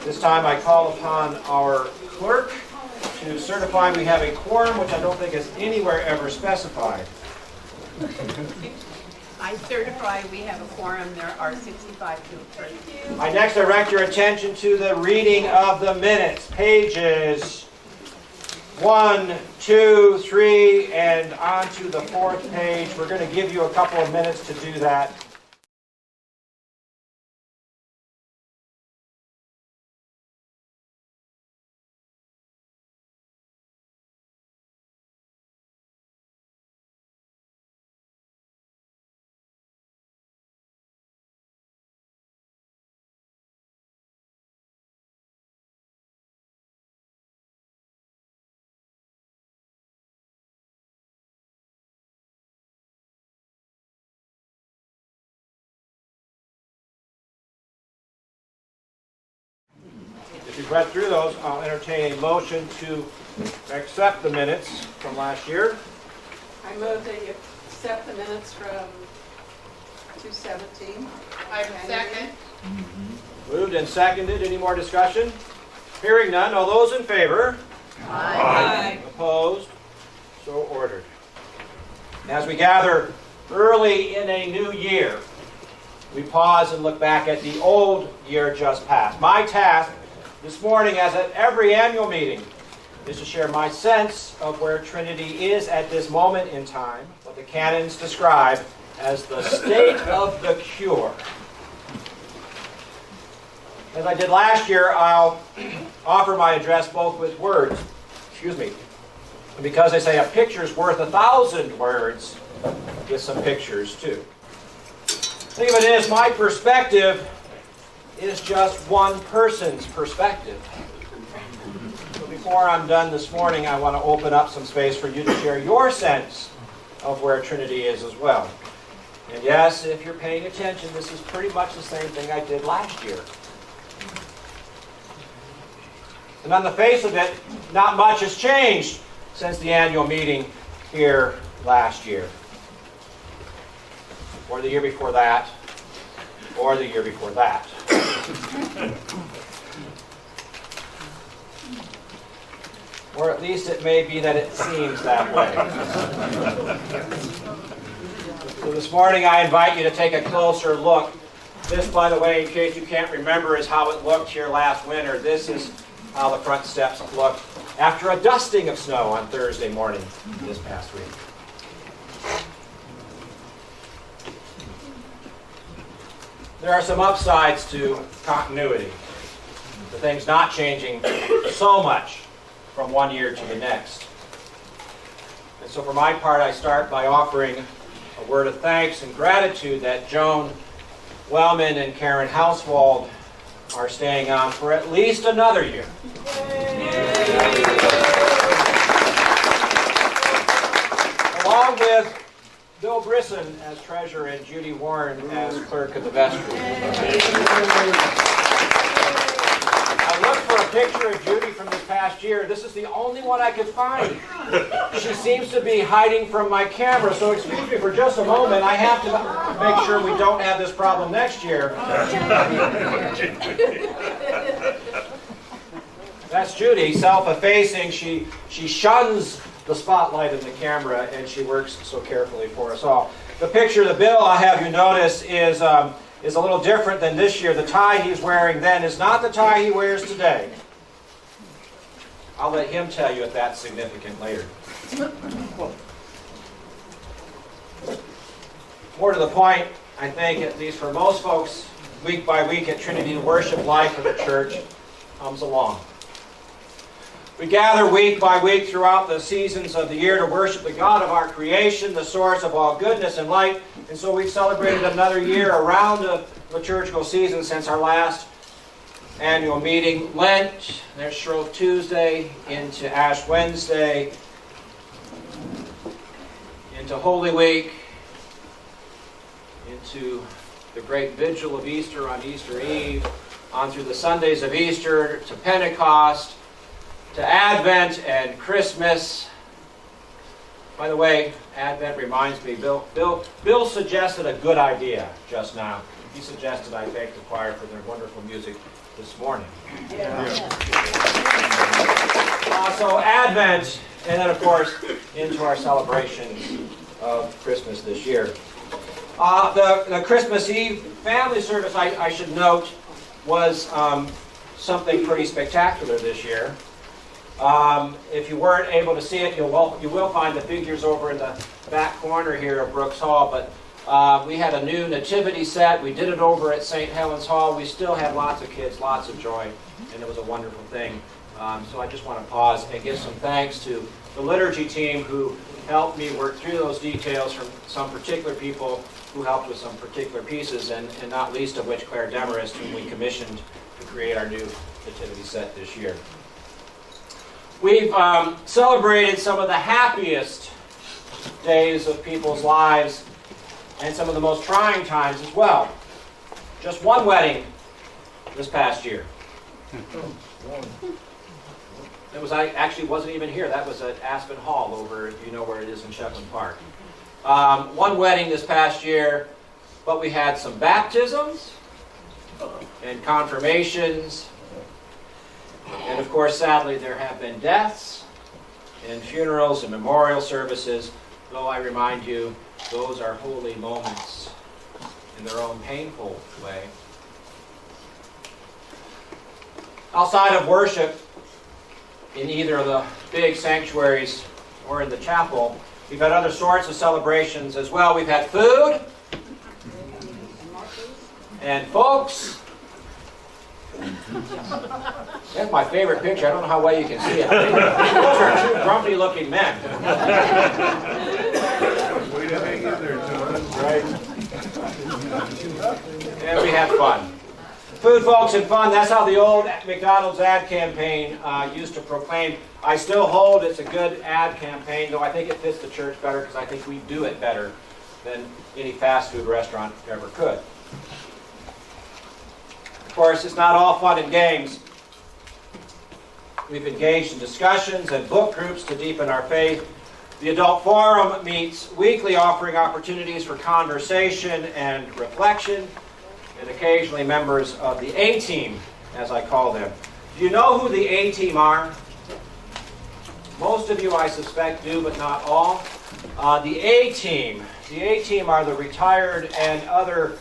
This time I call upon our clerk to certify we have a quorum, which I don't think is anywhere ever specified. I certify we have a quorum. There are 65 to approve. I next direct your attention to the reading of the minutes. Pages 1, 2, 3, and on to the 4th page. We're going to give you a couple of minutes to do that. If you've read through those, I'll entertain a motion to accept the minutes from last year. I move that you accept the minutes from 2/17. I second. Moved and seconded. Any more discussion? Hearing none. All those in favor? Aye. Opposed? So ordered. As we gather early in a new year, we pause and look back at the old year just passed. My task this morning, as at every annual meeting, is to share my sense of where Trinity is at this moment in time, what the canons describe as the state of the cure. As I did last year, I'll offer my address both with words, and because they say a picture's worth 1,000 words, with some pictures too. Think of it as my perspective is just one person's perspective. So before I'm done this morning, I want to open up some space for you to share your sense of where Trinity is as well. And yes, if you're paying attention, this is pretty much the same thing I did last year. And on the face of it, not much has changed since the annual meeting here last year. Or the year before that. Or the year before that. Or at least it may be that it seems that way. So this morning I invite you to take a closer look. This, by the way, in case you can't remember, is how it looked here last winter. This is how the front steps looked after a dusting of snow on Thursday morning this past week. There are some upsides to continuity. The things not changing so much from one year to the next. And so for my part, I start by offering a word of thanks and gratitude that Joan Wellman and Karen Hauswald are staying on for at least another year. Along with Bill Brisson as treasurer and Judy Warren as clerk of the Vestry. I looked for a picture of Judy from this past year. This is the only one I could find. She seems to be hiding from my camera, so excuse me for just a moment. I have to make sure we don't have this problem next year. That's Judy, self-effacing. She shuns the spotlight of the camera, and she works so carefully for us all. The picture of the Bill, I'll have you notice, is a little different than this year. The tie he's wearing then is not the tie he wears today. I'll let him tell you if that's significant later. More to the point, I think, at least for most folks, week by week at Trinity, the worship life of the church comes along. We gather week by week throughout the seasons of the year to worship the God of our creation, the source of all goodness and light. And so we've celebrated another year around the liturgical season since our last annual meeting. Lent, there's Shrove Tuesday, into Ash Wednesday, into Holy Week, into the great vigil of Easter on Easter Eve, on through the Sundays of Easter, to Pentecost, to Advent and Christmas. By the way, Advent reminds me, Bill suggested a good idea just now. he suggested I thank the choir for their wonderful music this morning. So Advent, and then of course into our celebrations of Christmas this year. The Christmas Eve family service, I should note, was something pretty spectacular this year. If you weren't able to see it, you will find the figures over in the back corner here of Brooks Hall, but we had a new nativity set. We did it over at St. Helens Hall. We still had lots of kids, lots of joy, and it was a wonderful thing. So I just want to pause and give some thanks to the liturgy team who helped me work through those details, from some particular people who helped with some particular pieces, and not least of which Claire Demarest, whom we commissioned to create our new nativity set this year. We've celebrated some of the happiest days of people's lives and some of the most trying times as well. Just one wedding this past year. I actually wasn't even here. That was at Aspen Hall over, you know where it is in Shepland Park. One wedding this past year, but we had some baptisms and confirmations. And of course, sadly, there have been deaths and funerals and memorial services, though I remind you, those are holy moments in their own painful way. Outside of worship, in either of the big sanctuaries or in the chapel, we've had other sorts of celebrations as well. We've had food and folks. That's my favorite picture. I don't know how well you can see it. Those are two grumpy-looking men. Way to hang in there, John. Right? And we had fun. Food, folks, and fun. That's how the old McDonald's ad campaign used to proclaim. I still hold it's a good ad campaign, though I think it fits the church better because I think we do it better than any fast food restaurant ever could. Of course, it's not all fun and games. We've engaged in discussions and book groups to deepen our faith. The Adult Forum meets weekly, offering opportunities for conversation and reflection, and occasionally members of the A-Team, as I call them. Do you know who the A-Team are? Most of you, I suspect, do, but not all. The A-Team are the retired and other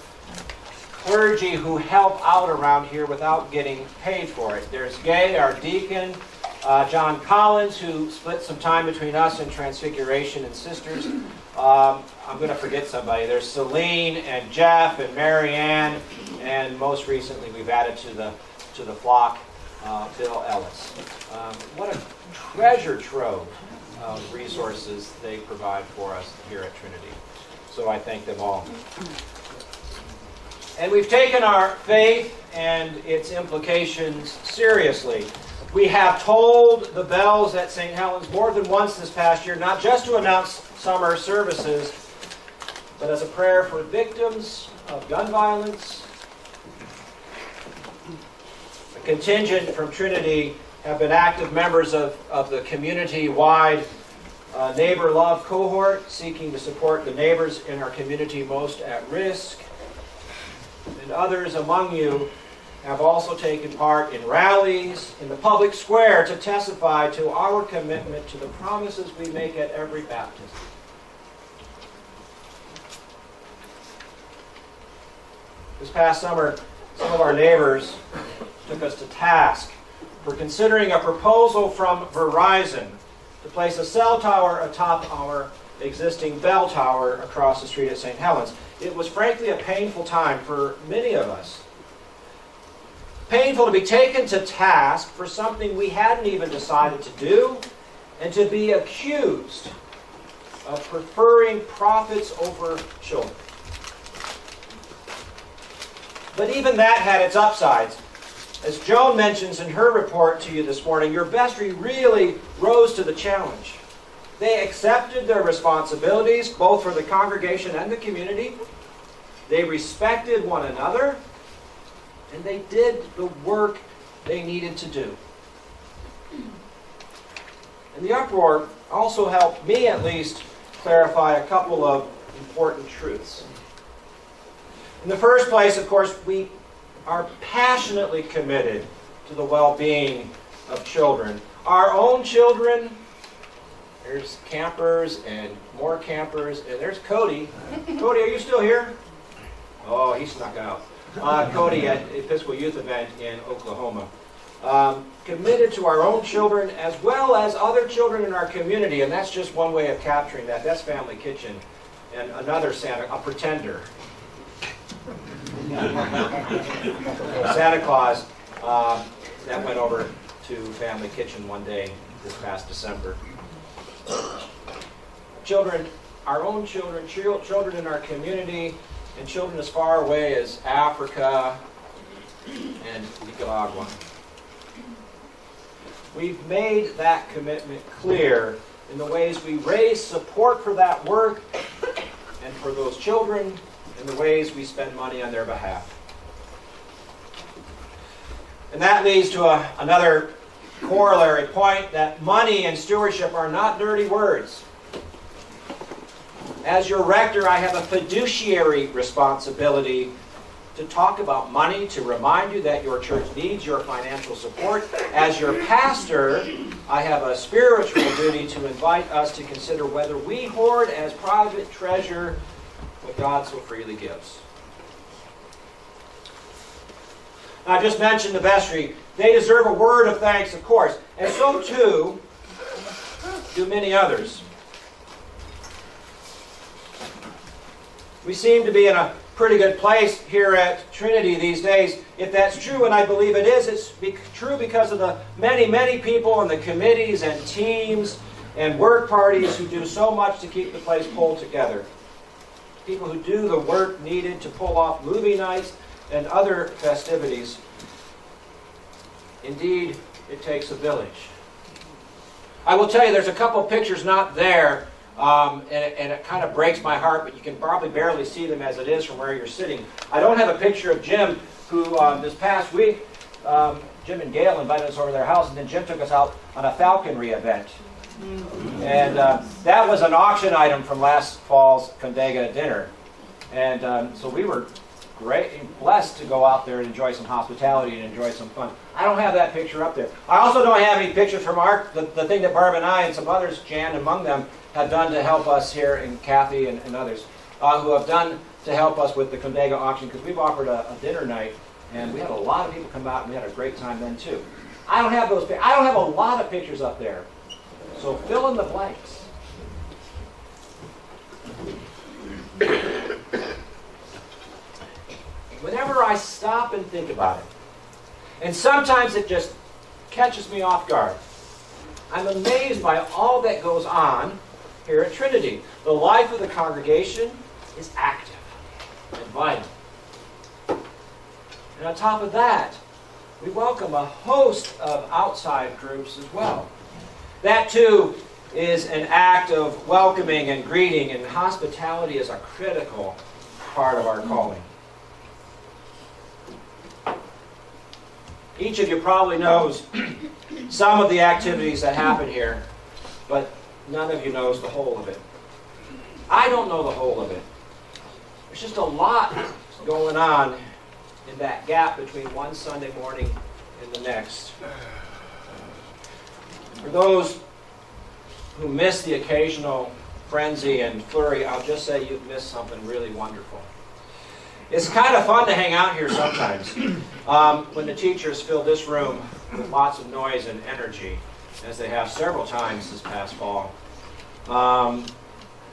clergy who help out around here without getting paid for it. There's Gay, our deacon, John Collins, who split some time between us and Transfiguration and Sisters. I'm going to forget somebody. There's Celine and Jeff and Mary Ann, and most recently we've added to the flock Bill Ellis. What a treasure trove of resources they provide for us here at Trinity. So I thank them all. And we've taken our faith and its implications seriously. We have tolled the bells at St. Helens more than once this past year, not just to announce summer services, but as a prayer for victims of gun violence. A contingent from Trinity have been active members of the community-wide Neighbor Love cohort, seeking to support the neighbors in our community most at risk. And others among you have also taken part in rallies in the public square to testify to our commitment to the promises we make at every baptism. This past summer, some of our neighbors took us to task for considering a proposal from Verizon to place a cell tower atop our existing bell tower across the street at St. Helens. It was frankly a painful time for many of us. Painful to be taken to task for something we hadn't even decided to do, and to be accused of preferring profits over children. But even that had its upsides. As Joan mentions in her report to you this morning, your vestry really rose to the challenge. They accepted their responsibilities, both for the congregation and the community. They respected one another, and they did the work they needed to do. And the uproar also helped me, at least, clarify a couple of important truths. In the first place, of course, we are passionately committed to the well-being of children. Our own children, there's campers and more campers, and there's Cody. Cody, are you still here? Oh, he snuck out. Cody at Episcopal Youth Event in Oklahoma. Committed to our own children as well as other children in our community, and that's just one way of capturing that. That's Family Kitchen. And another Santa, a pretender. Santa Claus that went over to Family Kitchen one day this past December. Children, our own children, children in our community, and children as far away as Africa and Nicaragua. We've made that commitment clear in the ways we raise support for that work and for those children, and the ways we spend money on their behalf. And that leads to another corollary point, that money and stewardship are not dirty words. As your rector, I have a fiduciary responsibility to talk about money, to remind you that your church needs your financial support. As your pastor, I have a spiritual duty to invite us to consider whether we hoard as private treasure what God so freely gives. Now, I just mentioned the vestry. They deserve a word of thanks, of course, and so too do many others. We seem to be in a pretty good place here at Trinity these days. If that's true, and I believe it is, it's true because of the many, many people in the committees and teams and work parties who do so much to keep the place pulled together. People who do the work needed to pull off movie nights and other festivities. Indeed, it takes a village. I will tell you, there's a couple of pictures not there, and it kind of breaks my heart, but you can probably barely see them as it is from where you're sitting. I don't have a picture of Jim, who this past week, Jim and Gail invited us over to their house, and then Jim took us out on a falconry event. And that was an auction item from last fall's Condega dinner. And so we were blessed to go out there and enjoy some hospitality and enjoy some fun. I don't have that picture up there. I also don't have any pictures from the thing that Barb and I and some others, Jan among them, have done to help us here, and Kathy and others, who have done to help us with the Condega auction, because we've offered a dinner night, and we had a lot of people come out, and we had a great time then too. I don't have those. I don't have a lot of pictures up there. So fill in the blanks. Whenever I stop and think about it, and sometimes it just catches me off guard, I'm amazed by all that goes on here at Trinity. The life of the congregation is active and vital. And on top of that, we welcome a host of outside groups as well. That too is an act of welcoming and greeting, and hospitality is a critical part of our calling. Each of you probably knows some of the activities that happen here, but none of you knows the whole of it. I don't know the whole of it. There's just a lot going on in that gap between one Sunday morning and the next. For those who miss the occasional frenzy and flurry, I'll just say you've missed something really wonderful. It's kind of fun to hang out here sometimes when the teachers fill this room with lots of noise and energy, as they have several times this past fall.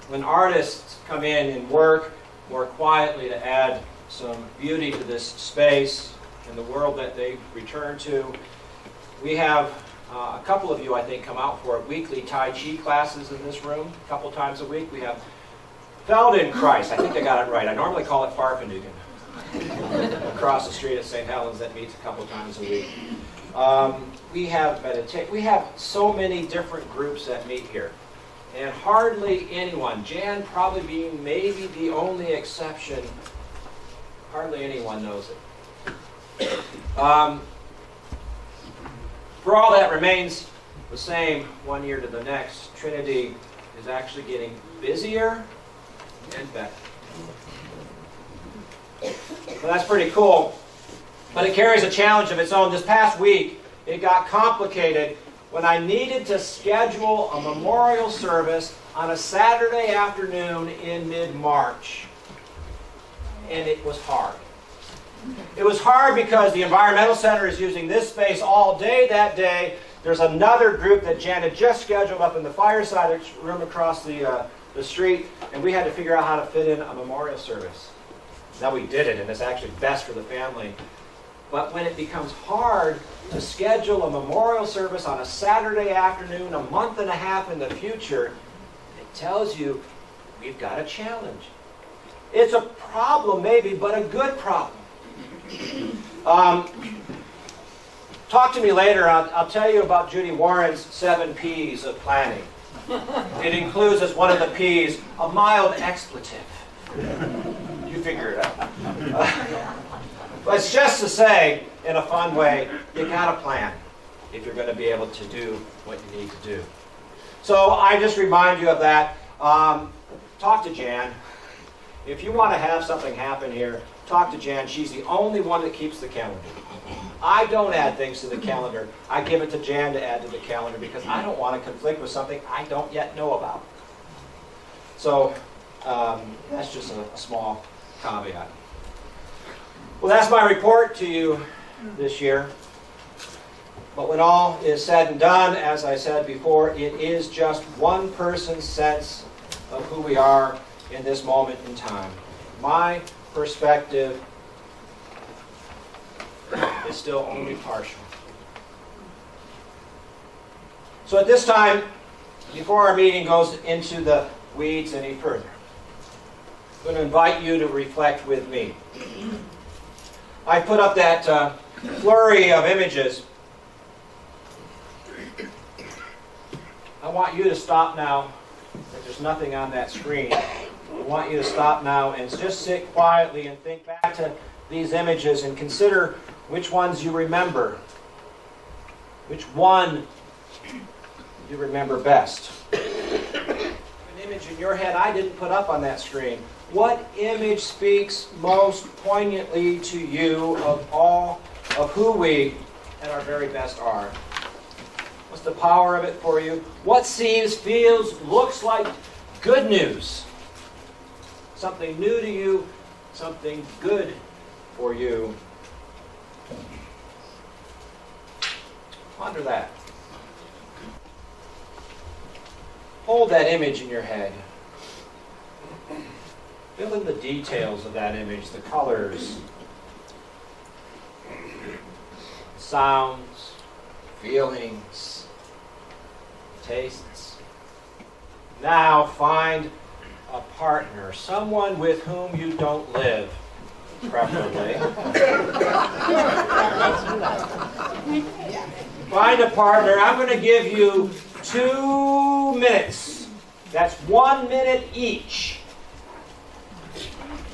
When artists come in and work more quietly to add some beauty to this space and the world that they return to. We have a couple of you, I think, come out for weekly Tai Chi classes in this room a couple times a week. We have Feldenkrais, I think I got it right. I normally call it Farfanugan. Across the street at St. Helens that meets a couple times a week. We have so many different groups that meet here. And hardly anyone, Jan probably being maybe the only exception, hardly anyone knows it. For all that remains the same one year to the next, Trinity is actually getting busier and better. So that's pretty cool. But it carries a challenge of its own. This past week, it got complicated when I needed to schedule a memorial service on a Saturday afternoon in mid-March. And it was hard. It was hard because the Environmental Center is using this space all day that day. There's another group that Jan had just scheduled up in the fireside room across the street, and we had to figure out how to fit in a memorial service. Now we did it, and it's actually best for the family. But when it becomes hard to schedule a memorial service on a Saturday afternoon, a month and a half in the future, it tells you we've got a challenge. It's a problem maybe, but a good problem. Talk to me later. I'll tell you about Judy Warren's 7 P's of planning. It includes as one of the P's a mild expletive. You figure it out. But it's just to say, in a fun way, you got to plan if you're going to be able to do what you need to do. So I just remind you of that. Talk to Jan. If you want to have something happen here, talk to Jan. She's the only one that keeps the calendar. I don't add things to the calendar. I give it to Jan to add to the calendar because I don't want to conflict with something I don't yet know about. So that's just a small caveat. Well, that's my report to you this year. But when all is said and done, as I said before, it is just one person's sense of who we are in this moment in time. My perspective is still only partial. So at this time, before our meeting goes into the weeds any further, I'm going to invite you to reflect with me. I put up that flurry of images. I want you to stop now. There's nothing on that screen. I want you to stop now and just sit quietly and think back to these images and consider which ones you remember. Which one you remember best. An image in your head I didn't put up on that screen. What image speaks most poignantly to you of all of who we at our very best are? What's the power of it for you? What seems, feels, looks like good news? Something new to you, something good for you. Ponder that. Hold that image in your head. Fill in the details of that image, the colors, sounds, feelings, tastes. Now find a partner, someone with whom you don't live, preferably. Find a partner. I'm going to give you 2 minutes. That's 1 minute each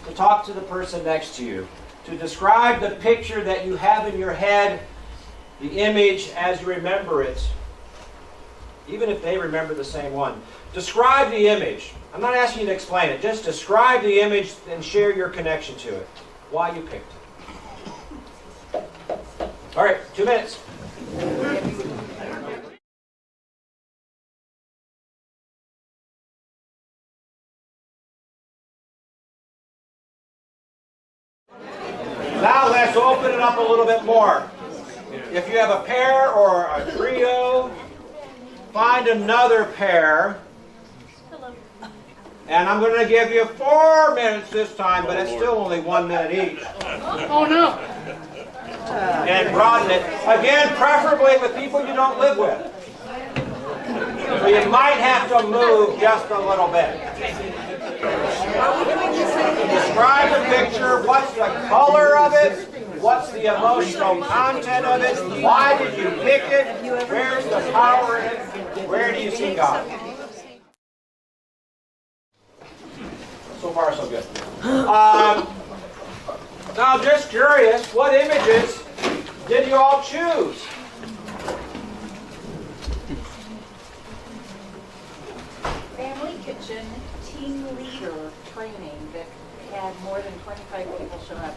to talk to the person next to you, to describe the picture that you have in your head, the image as you remember it, even if they remember the same one. Describe the image. I'm not asking you to explain it. Just describe the image and share your connection to it. Why you picked it. All right, 2 minutes. Now let's open it up a little bit more. If you have a pair or a trio, find another pair. And I'm going to give you 4 minutes this time, but it's still only 1 minute each. Oh no! And broaden it. Again, preferably with people you don't live with. So you might have to move just a little bit. Describe the picture. What's the color of it? What's the emotional content of it? Why did you pick it? Where's the power in it? Where do you see God? So far, so good. Now, I'm just curious, what images did you all choose? Family kitchen team leader training that had more than 25 people show up.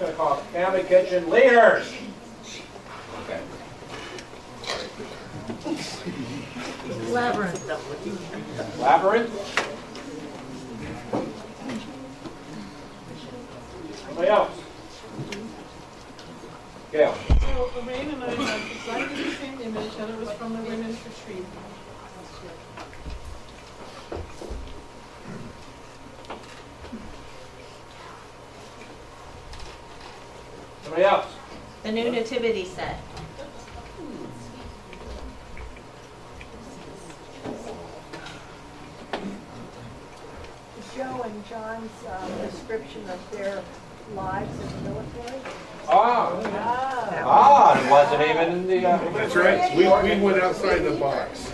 going to call it Family Kitchen Leaders. Okay. Labyrinth. Labyrinth. Somebody else? Gail. So Lorraine and I had exactly the same image, and it was from the women's retreat. Somebody else? The new nativity set. Joe and John's description of their lives in the military. It wasn't even in the... That's right, we went outside the box.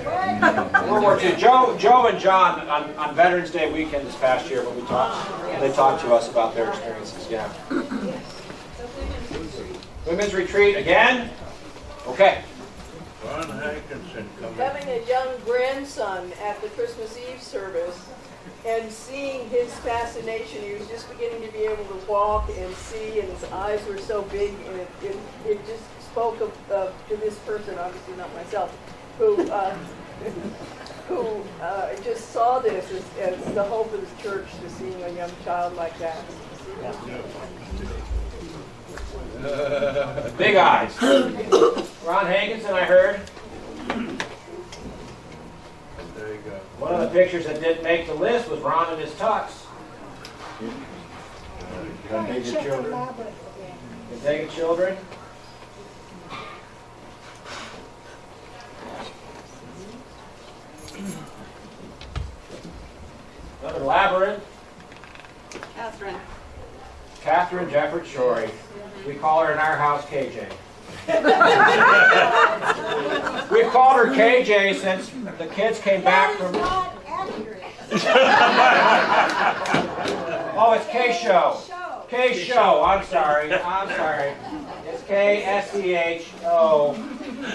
World War II. Joe and John on Veterans Day weekend this past year when we talked, they talked to us about their experiences. Yeah. Women's retreat again. Okay. Ron Hankinson coming. Having a young grandson at the Christmas Eve service and seeing his fascination, he was just beginning to be able to walk and see, and his eyes were so big, and it just spoke of to this person, obviously not myself, who just saw this as the hope of the church, to seeing a young child like that. Big eyes. Ron Hankinson, I heard. There you go. One of the pictures that didn't make the list was Ron in his tux. Check the labyrinth. You take it, children. Another labyrinth. Catherine Jefford Shorey. We call her in our house KJ. We've called her KJ since the kids came back from... Not accurate. Oh, it's K-Show. K-Show. I'm sorry. It's K-S-E-H-O.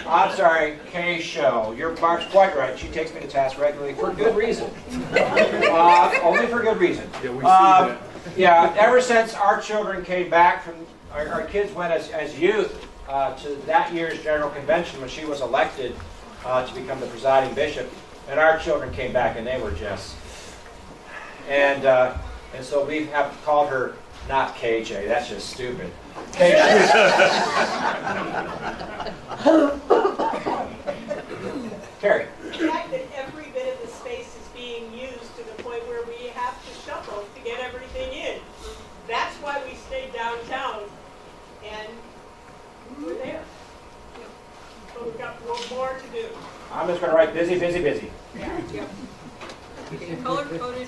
I'm sorry, K-Show. You're Mark's quite right. She takes me to task regularly for good reason. Only for good reason. Yeah, we see that. Yeah, ever since our children came back from, our kids went as youth to that year's General Convention when she was elected to become the presiding bishop, and our children came back and they were just, and so we have called her not KJ. That's just stupid. KJ. Carrie. The fact that every bit of the space is being used to the point where we have to shuffle to get everything in. That's why we stayed downtown, and we're there. But we've got more to do. I'm just going to write busy, busy, busy. Color coded.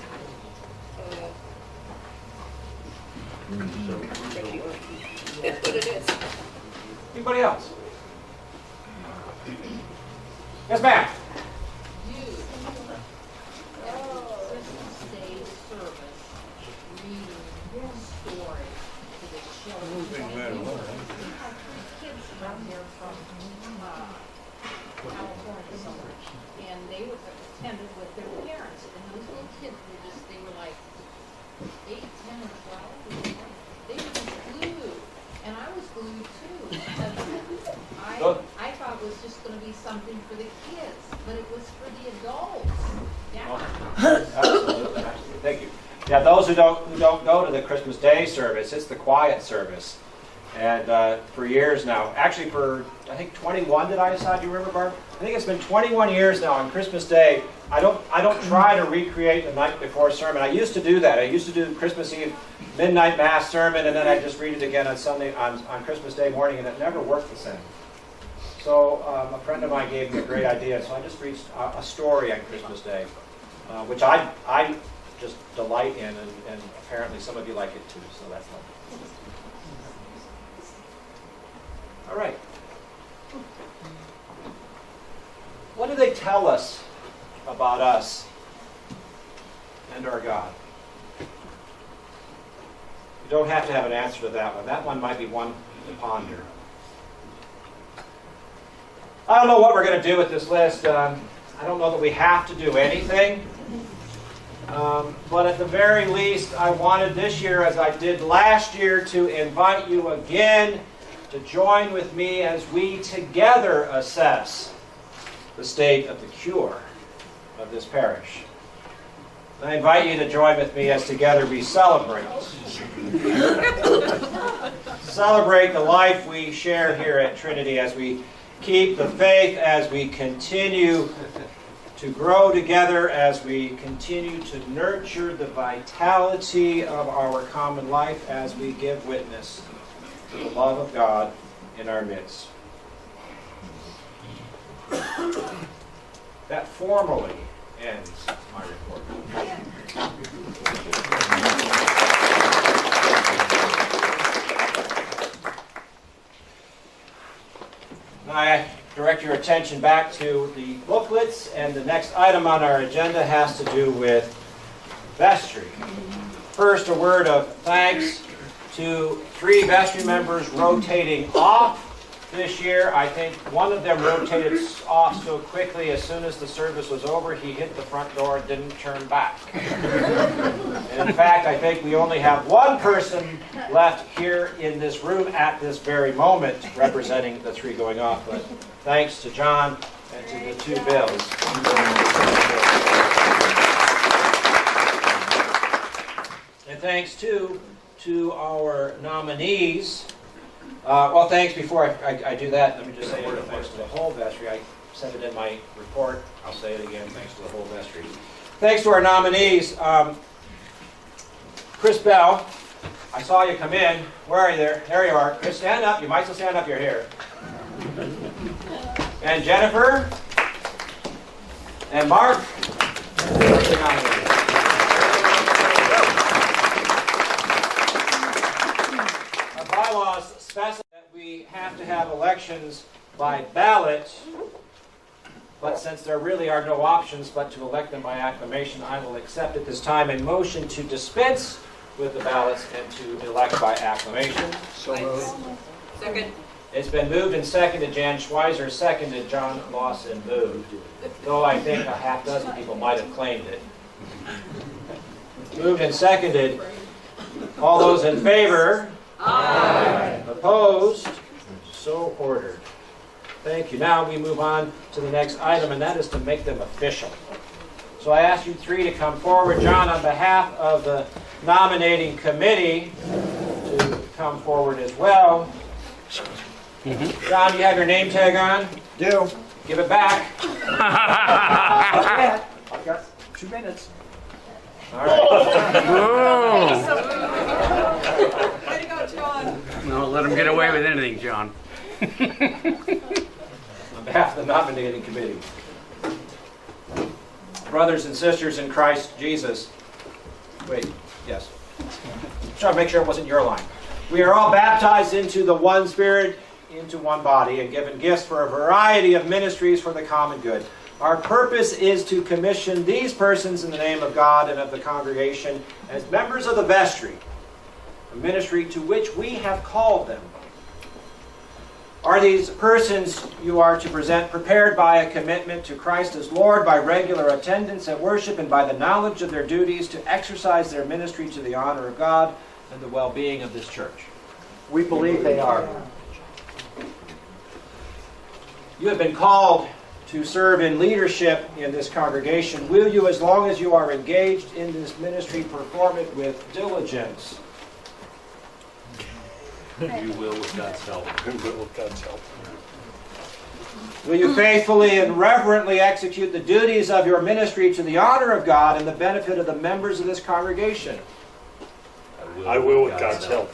That's what it is. Anybody else? Yes, ma'am. Christmas Day service, reading story to the children. Moving that along. Kids from there from California somewhere, and they were attended with their parents, and those little kids were just, they were like 8, 10, or 12. They were just glued, and I was glued too. Because I thought it was just going to be something for the kids, but it was for the adults. Yeah. Absolutely. Thank you. Yeah, those who don't go to the Christmas Day service, it's the quiet service. And for years now, actually for, I think 21, did I decide? Do you remember, Barb? I think it's been 21 years now on Christmas Day. I don't try to recreate the night before sermon. I used to do that. I used to do Christmas Eve midnight mass sermon, and then I just read it again on Sunday, on Christmas Day morning, and it never worked the same. So a friend of mine gave me a great idea, so I just read a story on Christmas Day, which I just delight in, and apparently some of you like it too, so that's lovely. All right. What do they tell us about us and our God? You don't have to have an answer to that one. That one might be one to ponder. I don't know what we're going to do with this list. I don't know that we have to do anything. But at the very least, I wanted this year, as I did last year, to invite you again to join with me as we together assess the state of the cure of this parish. I invite you to join with me as together we celebrate. Celebrate the life we share here at Trinity as we keep the faith, as we continue to grow together, as we continue to nurture the vitality of our common life, as we give witness to the love of God in our midst. That formally ends my report. I direct your attention back to the booklets, and the next item on our agenda has to do with Vestry. First, a word of thanks to 3 Vestry members rotating off this year. I think one of them rotated off so quickly as soon as the service was over, he hit the front door and didn't turn back. And in fact, I think we only have one person left here in this room at this very moment representing the 3 going off. But thanks to John and to the 2 Bills. And thanks too to our nominees. Well, thanks. Before I do that, let me just say a word of thanks to the whole vestry. I said it in my report. I'll say it again. Thanks to the whole vestry. Thanks to our nominees. Chris Bell, I saw you come in. Where are you there? There you are. Chris, stand up. You might still stand up. You're here. And Jennifer. And Mark. Our bylaws specify that we have to have elections by ballot, but since there really are no options but to elect them by acclamation, I will accept at this time a motion to dispense with the ballots and to elect by acclamation. So moved. Second. It's been moved and seconded. Jan Schweizer seconded. John Lawson moved. Though I think a half dozen people might have claimed it. Moved and seconded. All those in favor? Aye. Opposed? So ordered. Thank you. Now we move on to the next item, and that is to make them official. So I ask you 3 to come forward. John, on behalf of the nominating committee, to come forward as well. John, do you have your name tag on? Do. Give it back. I've got 2 minutes. All right. Way to go, John. No, let him get away with anything, John. On behalf of the nominating committee. Brothers and sisters in Christ Jesus. Wait, yes. Trying to make sure it wasn't your line. We are all baptized into the one Spirit, into one body, and given gifts for a variety of ministries for the common good. Our purpose is to commission these persons in the name of God and of the congregation as members of the vestry, a ministry to which we have called them. Are these persons you are to present prepared by a commitment to Christ as Lord, by regular attendance at worship, and by the knowledge of their duties to exercise their ministry to the honor of God and the well-being of this church? We believe they are. You have been called to serve in leadership in this congregation. Will you, as long as you are engaged in this ministry, perform it with diligence? You will with God's help. We will with God's help. Will you faithfully and reverently execute the duties of your ministry to the honor of God and the benefit of the members of this congregation? I will with God's help.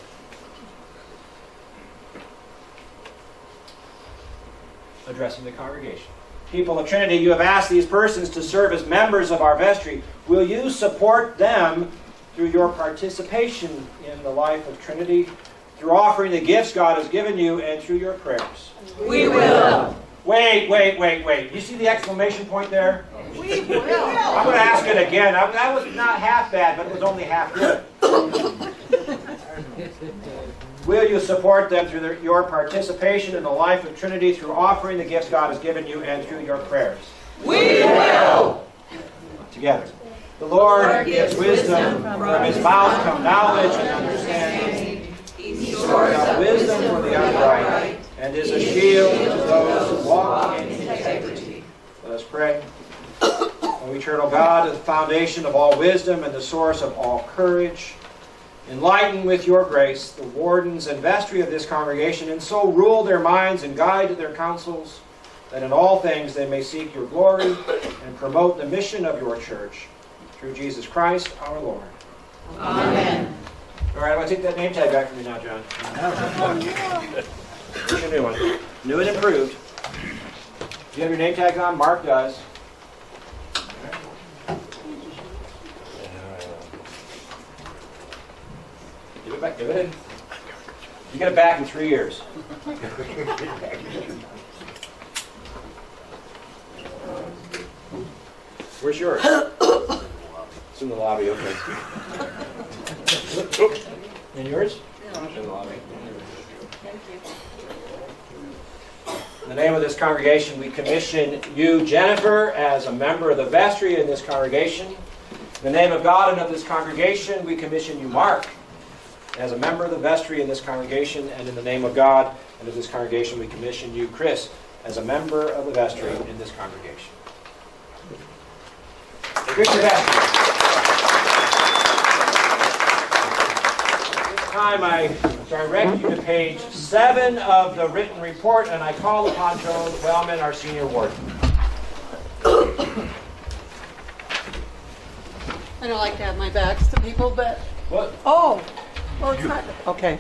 Addressing the congregation. People of Trinity, you have asked these persons to serve as members of our vestry. Will you support them through your participation in the life of Trinity, through offering the gifts God has given you, and through your prayers? We will. Wait. You see the exclamation point there? We will. I'm going to ask it again. That was not half bad, but it was only half good. Will you support them through your participation in the life of Trinity, through offering the gifts God has given you, and through your prayers? We will. Together. The Lord gives wisdom. From his mouth come knowledge and understanding. He stores up wisdom for the upright, and is a shield to those who walk in integrity. Let us pray. O eternal God, the foundation of all wisdom and the source of all courage, enlighten with your grace the wardens and vestry of this congregation, and so rule their minds and guide their counsels, that in all things they may seek your glory and promote the mission of your church. Through Jesus Christ our Lord. Amen. All right, I'm going to take that name tag back from you now, John. Here's your new one. New and improved. Do you have your name tags on? Mark does. Give it back. Give it in. You get it back in 3 years. Where's yours? It's in the lobby, okay. And yours? In the lobby. Thank you. In the name of this congregation, we commission you, Jennifer, as a member of the vestry in this congregation. In the name of God and of this congregation, we commission you, Mark, as a member of the vestry in this congregation. And in the name of God and of this congregation, we commission you, Chris, as a member of the vestry in this congregation. Richard Vestry. At this time, I direct you to page 7 of the written report, and I call upon Joan Wellman, our senior warden. I don't like to have my backs to people, but... What? Oh! Well, it's not... Okay.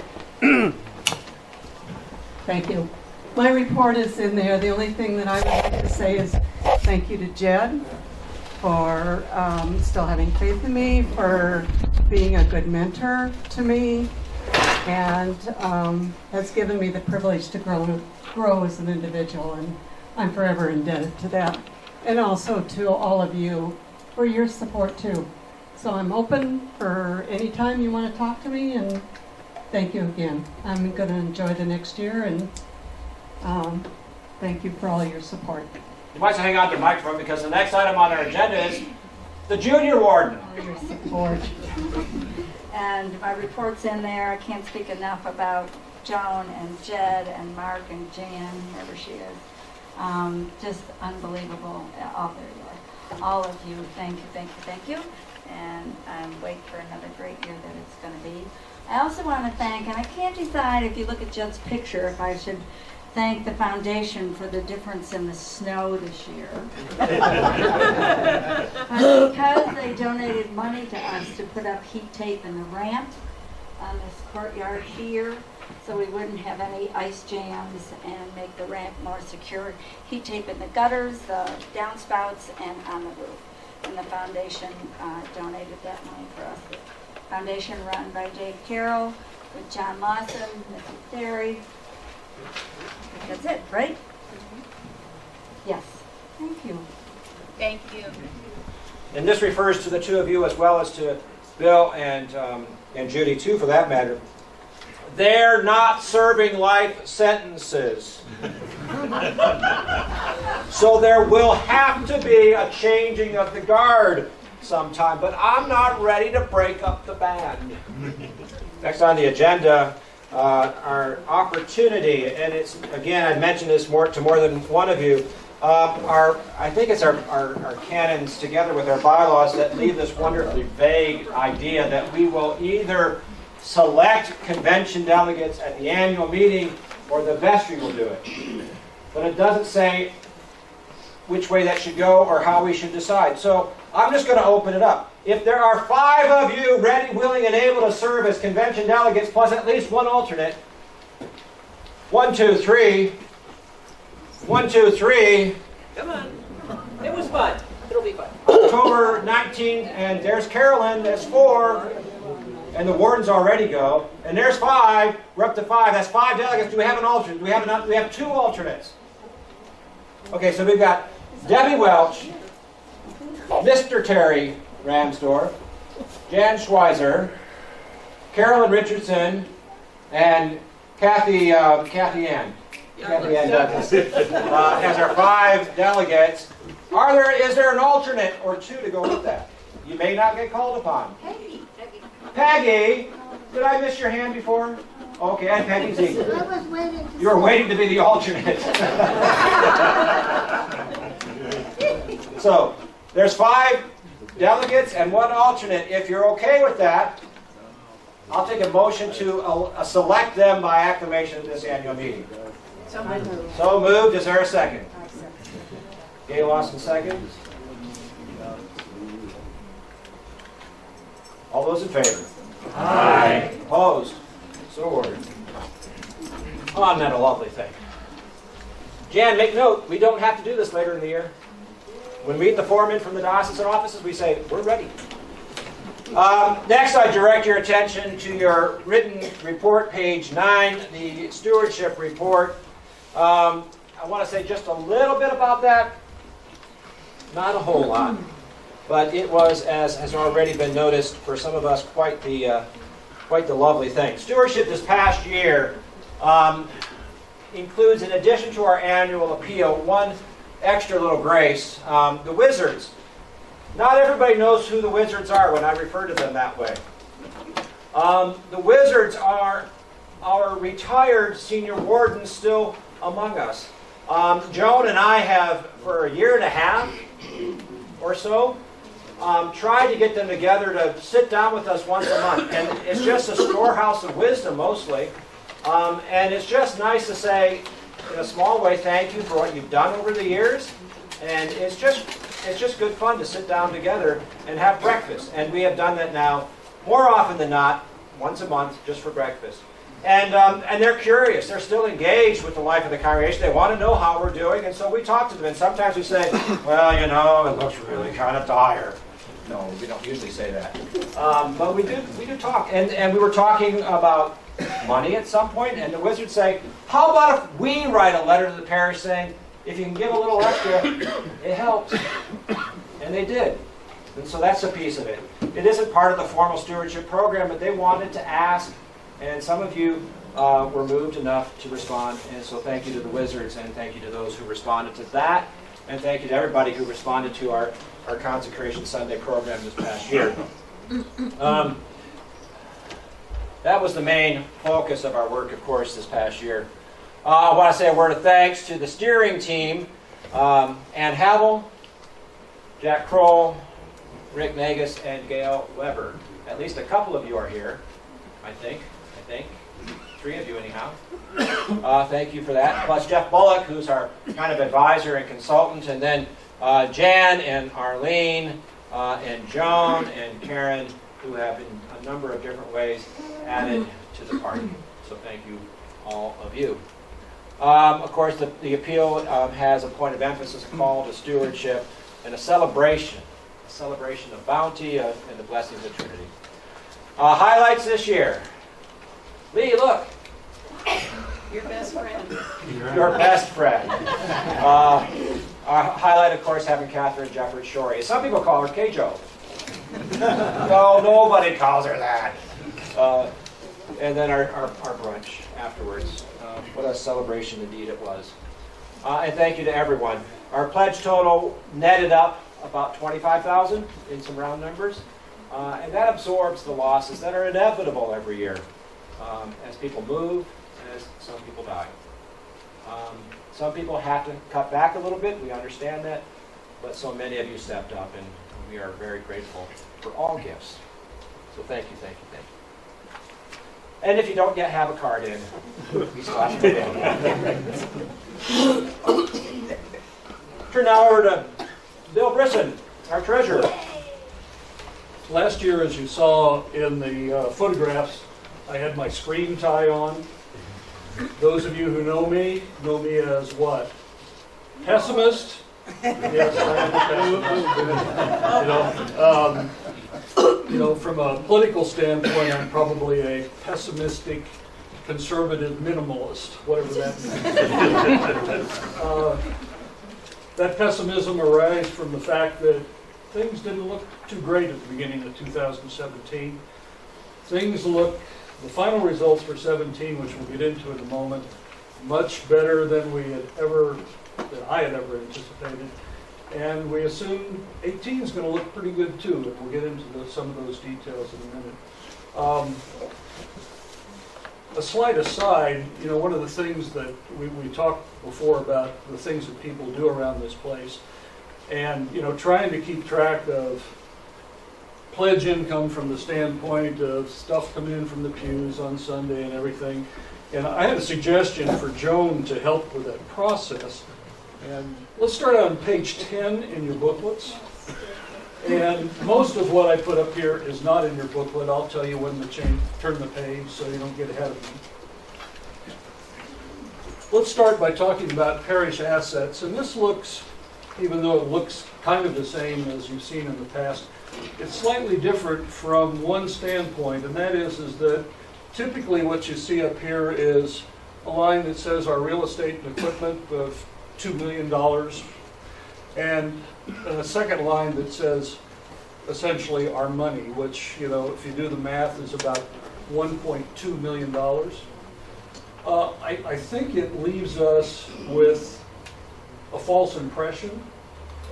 Thank you. My report is in there. The only thing that I would like to say is thank you to Jed for still having faith in me, for being a good mentor to me, and has given me the privilege to grow as an individual, and I'm forever indebted to that. And also to all of you for your support too. So I'm open for any time you want to talk to me, and thank you again. I'm going to enjoy the next year, and thank you for all your support. You might hang on to the microphone because the next item on our agenda is the junior warden. Your support. And my report's in there. I can't speak enough about Joan and Jed and Mark and Jan, whoever she is. Just unbelievable. Oh, there you are. All of you, thank you, thank you, thank you. And wait for another great year that it's going to be. I also want to thank, and I can't decide if you look at Jed's picture, if I should thank the foundation for the difference in the snow this year. But because they donated money to us to put up heat tape in the ramp on this courtyard here, so we wouldn't have any ice jams and make the ramp more secure. Heat tape in the gutters, the downspouts, and on the roof. And the foundation donated that money for us. The foundation run by Dave Carroll with John Lawson, Mrs. Derry. That's it, right? Yes. Thank you. Thank you. And this refers to the two of you as well as to Bill and Judy too, for that matter. They're not serving life sentences. So there will have to be a changing of the guard sometime, but I'm not ready to break up the band. Next on the agenda, our opportunity, and it's, again, I mentioned this to more than one of you, I think it's our canons together with our bylaws that leave this wonderfully vague idea that we will either select convention delegates at the annual meeting or the vestry will do it. But it doesn't say which way that should go or how we should decide. So I'm just going to open it up. If there are 5 of you ready, willing, and able to serve as convention delegates, plus at least one alternate. 1, 2, 3. 1, 2, 3. Come on. It was fun. It'll be fun. October 19th, and there's Carolyn, that's 4. And the wardens already go. And there's 5. We're up to 5. That's 5 delegates. Do we have an alternate? Do we have 2 alternates. Okay, so we've got Debbie Welch, Mr. Terry Ramsdorf, Jan Schweizer, Carolyn Richardson, and Kathy Ann. Kathy Ann Douglas as our 5 delegates. Is there an alternate or 2 to go with that? you may not get called upon. Peggy. Peggy, did I miss your hand before? Okay, and Peggy's eager. I was waiting to You were waiting to be the alternate. So, there's 5 delegates and 1 alternate. If you're okay with that, I'll take a motion to select them by acclamation at this annual meeting. So moved. So moved. Is there a second? Gail Lawson, second. All those in favor? Aye. Opposed? So ordered. Oh, isn't that a lovely thing? Jan, make note, we don't have to do this later in the year. When we meet the foremen from the diocesan offices, we say, we're ready. Next, I direct your attention to your written report, page 9, the stewardship report. I want to say just a little bit about that. Not a whole lot, but it was, as has already been noticed for some of us, quite the lovely thing. Stewardship this past year includes, in addition to our annual appeal, one extra little grace. The Wizards. Not everybody knows who the Wizards are when I refer to them that way. The Wizards are our retired senior wardens still among us. Joan and I have, for a year and a half or so, tried to get them together to sit down with us once a month. And it's just a storehouse of wisdom mostly. And it's just nice to say, in a small way, thank you for what you've done over the years. And it's just good fun to sit down together and have breakfast. And we have done that now more often than not, once a month, just for breakfast. And they're curious. They're still engaged with the life of the congregation. They want to know how we're doing. And so we talk to them. And sometimes we say, well, you know, it looks really kind of dire. No, we don't usually say that. But we do talk. And we were talking about money at some point. And the Wizards say, how about if we write a letter to the parish saying, if you can give a little extra, it helps. And they did. And so that's a piece of it. It isn't part of the formal stewardship program, but they wanted to ask. And some of you were moved enough to respond. And so thank you to the Wizards, and thank you to those who responded to that. And thank you to everybody who responded to our Consecration Sunday program this past year. That was the main focus of our work, of course, this past year. I want to say a word of thanks to the steering team, Ann Havel, Jack Kroll, Rick Nagus, and Gail Weber. At least a couple of you are here, I think. 3 of you anyhow. Thank you for that. Plus Jeff Bullock, who's our kind of advisor and consultant, and then Jan and Arlene and Joan and Karen, who have in a number of different ways added to the party. So thank you, all of you. Of course, the appeal has a point of emphasis, a call to stewardship, and a celebration of bounty and the blessings of Trinity. Highlights this year. Lee, look. Your best friend. Your best friend. Our highlight, of course, having Catherine Jefford Shorey. Some people call her K-Jo. No, nobody calls her that. And then our brunch afterwards. What a celebration indeed it was. And thank you to everyone. Our pledge total netted up about $25,000 in some round numbers. And that absorbs the losses that are inevitable every year as people move and as some people die. Some people have to cut back a little bit. We understand that. But so many of you stepped up, and we are very grateful for all gifts. So thank you. And if you don't yet have a card in, we still have to turn now over to Bill Brisson, our treasurer. Last year, as you saw in the photographs, I had my screen tie on. Those of you who know me as what? Pessimist? Yes, I am a pessimist. From a political standpoint, I'm probably a pessimistic, conservative minimalist, whatever that means. That pessimism arises from the fact that things didn't look too great at the beginning of 2017. The final results for 17, which we'll get into in a moment, much better than I had ever anticipated. And we assume 18 is going to look pretty good too, and we'll get into some of those details in a minute. A slight aside, one of the things that we talked before about the things that people do around this place, and trying to keep track of pledge income from the standpoint of stuff coming in from the pews on Sunday and everything. And I had a suggestion for Joan to help with that process. And let's start on page 10 in your booklets. And most of what I put up here is not in your booklet. I'll tell you when to turn the page so you don't get ahead of me. Let's start by talking about parish assets. And this looks, even though it looks kind of the same as you've seen in the past, it's slightly different from one standpoint, and that is that typically what you see up here is a line that says our real estate and equipment of $2 million, and a second line that says essentially our money, which, if you do the math, is about $1.2 million. I think it leaves us with a false impression,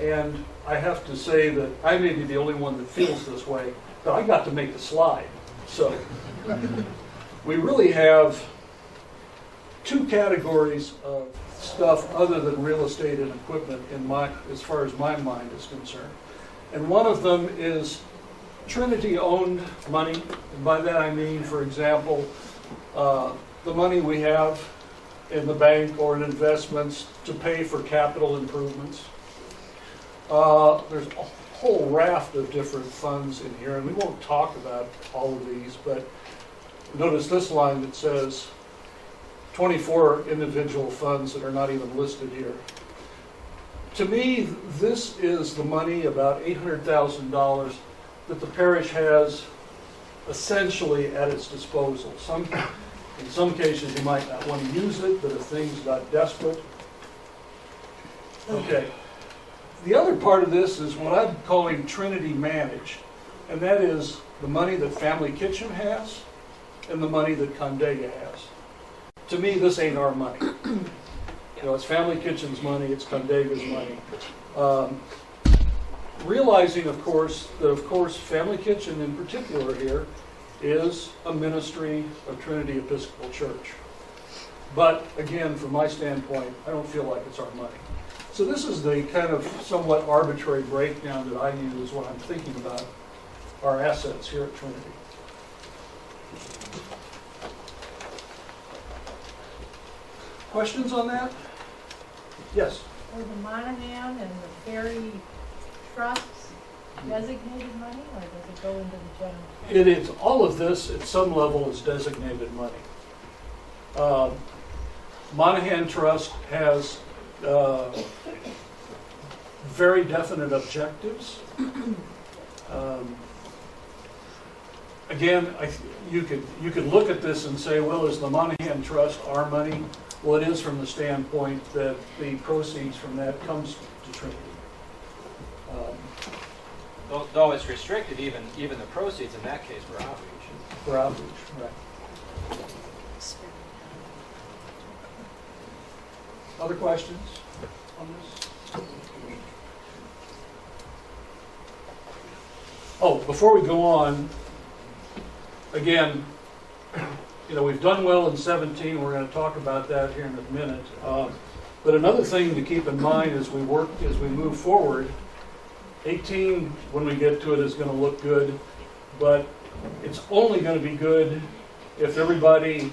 and I have to say that I may be the only one that feels this way, but I got to make the slide. So we really have two categories of stuff other than real estate and equipment as far as my mind is concerned. And one of them is Trinity-owned money. And by that I mean, for example, the money we have in the bank or in investments to pay for capital improvements. There's a whole raft of different funds in here, and we won't talk about all of these, but notice this line that says 24 individual funds that are not even listed here. To me, this is the money, about $800,000, that the parish has essentially at its disposal. In some cases, you might not want to use it, but if things got desperate. Okay. The other part of this is what I'm calling Trinity managed, and that is the money that Family Kitchen has and the money that Condega has. To me, this ain't our money. It's Family Kitchen's money, it's Condega's money. Realizing, of course, that Family Kitchen in particular here is a ministry of Trinity Episcopal Church. But again, from my standpoint, I don't feel like it's our money. So this is the kind of somewhat arbitrary breakdown that I use when I'm thinking about our assets here at Trinity. Questions on that? Yes? Are the Monahan and the Ferry trusts designated money, or does it go into the general? It is. All of this, at some level, is designated money. Monahan Trust has very definite objectives. Again, you could look at this and say, well, is the Monahan Trust our money? Well, it is from the standpoint that the proceeds from that comes to Trinity. Though it's restricted, even the proceeds in that case for outreach. For outreach, right. Other questions on this? Oh, before we go on, again, we've done well in 17. We're going to talk about that here in a minute. But another thing to keep in mind as we move forward, 18, when we get to it, is going to look good, but it's only going to be good if everybody,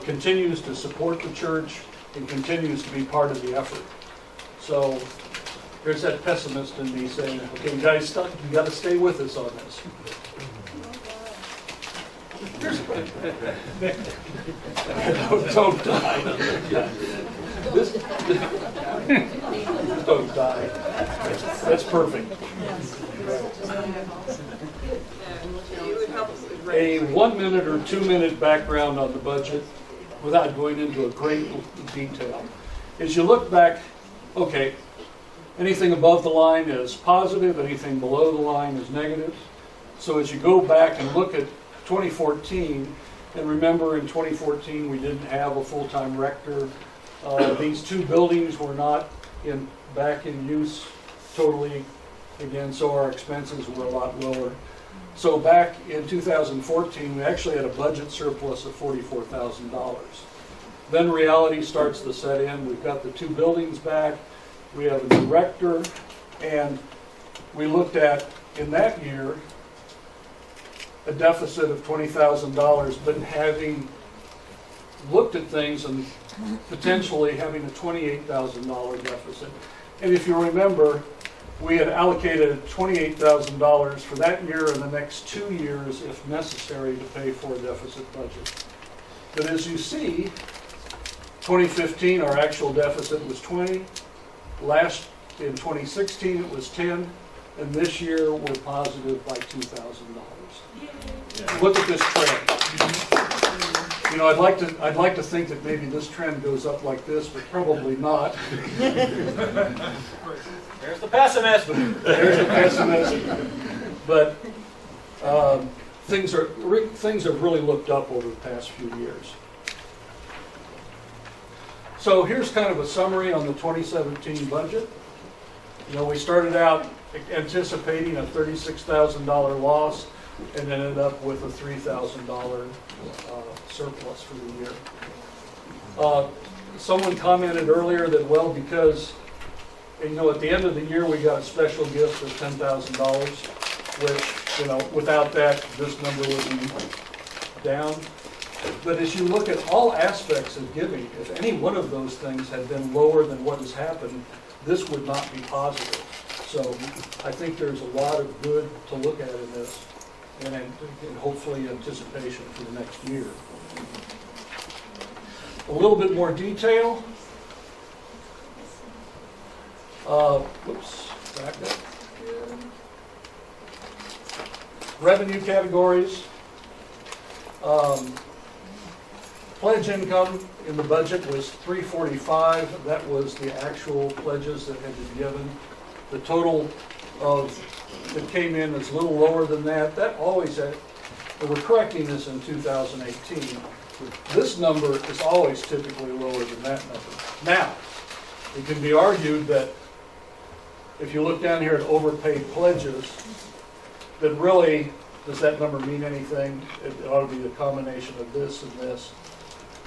continues to support the church and continues to be part of the effort. So there's that pessimist in me saying, okay, guys, you got to stay with us on this. Don't die. Don't die. That's perfect. A 1 minute or 2 minute background on the budget, without going into a great detail. As you look back, okay, anything above the line is positive, anything below the line is negative. So as you go back and look at 2014, and remember in 2014 we didn't have a full-time rector, These two buildings were not back in use totally again, so our expenses were a lot lower. So back in 2014, we actually had a budget surplus of $44,000. Then reality starts to set in. We've got the two buildings back. We have a director, and we looked at, in that year, a deficit of $20,000, but having looked at things and potentially having a $28,000 deficit. And if you remember, we had allocated $28,000 for that year and the next 2 years, if necessary, to pay for a deficit budget. But as you see, 2015, our actual deficit was 20. In 2016, it was 10. And this year, we're positive by $2,000. Look at this trend. You know, I'd like to think that maybe this trend goes up like this, but probably not. There's the pessimist. There's the pessimist. But things have really looked up over the past few years. So here's kind of a summary on the 2017 budget. You know, we started out anticipating a $36,000 loss and ended up with a $3,000 surplus for the year. Someone commented earlier that, well, because, you know, at the end of the year we got a special gift of $10,000, which, you know, without that this number would be down. But as you look at all aspects of giving, if any one of those things had been lower than what has happened, this would not be positive. So I think there's a lot of good to look at in this, and hopefully anticipation for the next year. A little bit more detail. Back up here. Revenue categories. Pledge income in the budget was $345. That was the actual pledges that had been given. The total that came in is a little lower than that. That always had, we're correcting this in 2018. This number is always typically lower than that number. Now, it can be argued that if you look down here at overpaid pledges, that really, does that number mean anything? It ought to be a combination of this and this.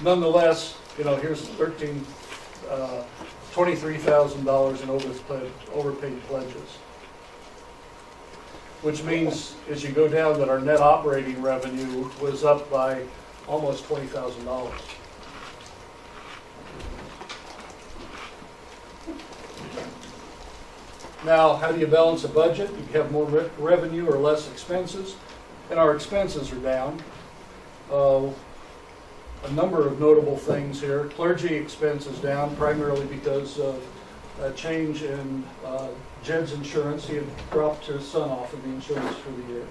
Nonetheless, you know, here's $23,000 in overpaid pledges, which means as you go down that our net operating revenue was up by almost $20,000. Now, how do you balance a budget? You have more revenue or less expenses, and our expenses are down. A number of notable things here. Clergy expense is down primarily because of a change in Jed's insurance. He had dropped his son off of the insurance for the year.